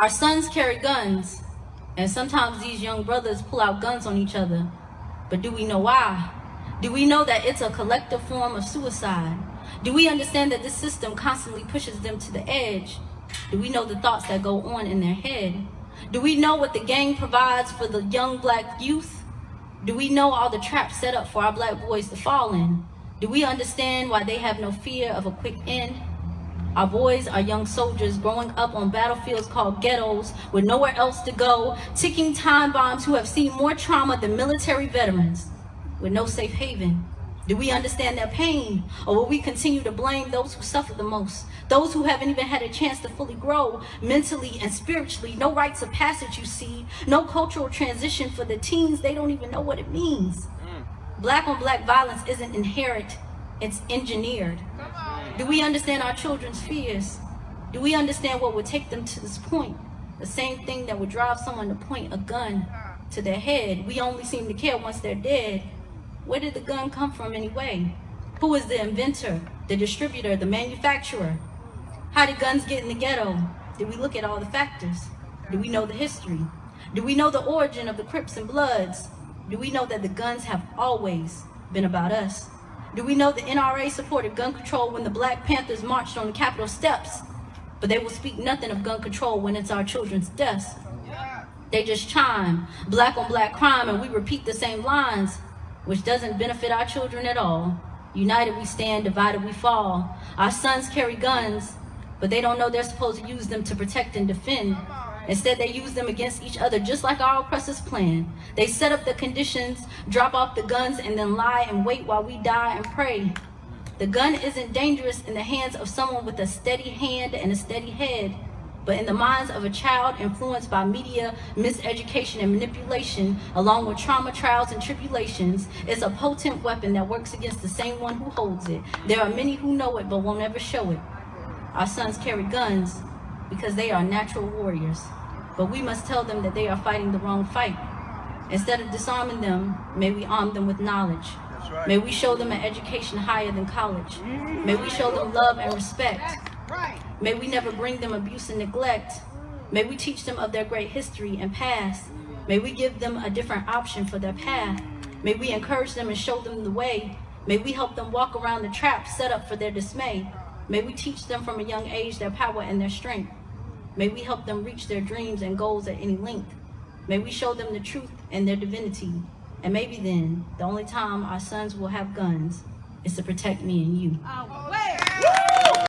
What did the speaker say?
Our sons carry guns, and sometimes these young brothers pull out guns on each other. But do we know why? Do we know that it's a collective form of suicide? Do we understand that this system constantly pushes them to the edge? Do we know the thoughts that go on in their head? Do we know what the gang provides for the young black youth? Do we know all the traps set up for our black boys to fall in? Do we understand why they have no fear of a quick end? Our boys are young soldiers growing up on battlefields called ghettos with nowhere else to go, ticking time bombs who have seen more trauma than military veterans with no safe haven. Do we understand their pain, or will we continue to blame those who suffer the most? Those who haven't even had a chance to fully grow mentally and spiritually. No rites of passage, you see. No cultural transition for the teens. They don't even know what it means. Black on black violence isn't inherent, it's engineered. Do we understand our children's fears? Do we understand what would take them to this point? The same thing that would drive someone to point a gun to their head. We only seem to care once they're dead. Where did the gun come from anyway? Who is the inventor, the distributor, the manufacturer? How did guns get in the ghetto? Did we look at all the factors? Do we know the history? Do we know the origin of the Crips and Bloods? Do we know that the guns have always been about us? Do we know the NRA supported gun control when the Black Panthers marched on the Capitol steps? But they will speak nothing of gun control when it's our children's deaths. They just chime, black on black crime, and we repeat the same lines, which doesn't benefit our children at all. United we stand, divided we fall. Our sons carry guns, but they don't know they're supposed to use them to protect and defend. Instead, they use them against each other, just like our oppressors plan. They set up the conditions, drop off the guns, and then lie and wait while we die and pray. The gun isn't dangerous in the hands of someone with a steady hand and a steady head, but in the minds of a child influenced by media, miseducation, and manipulation, along with trauma, trials, and tribulations, it's a potent weapon that works against the same one who holds it. There are many who know it, but won't ever show it. Our sons carry guns because they are natural warriors, but we must tell them that they are fighting the wrong fight. Instead of disarming them, may we arm them with knowledge. Right. May we show them an education higher than college. May we show them love and respect. May we never bring them abuse and neglect. May we teach them of their great history and past. May we give them a different option for their path. May we encourage them and show them the way. May we help them walk around the traps set up for their dismay. May we teach them from a young age their power and their strength. May we help them reach their dreams and goals at any length. May we show them the truth and their divinity. And maybe then, the only time our sons will have guns is to protect me and you.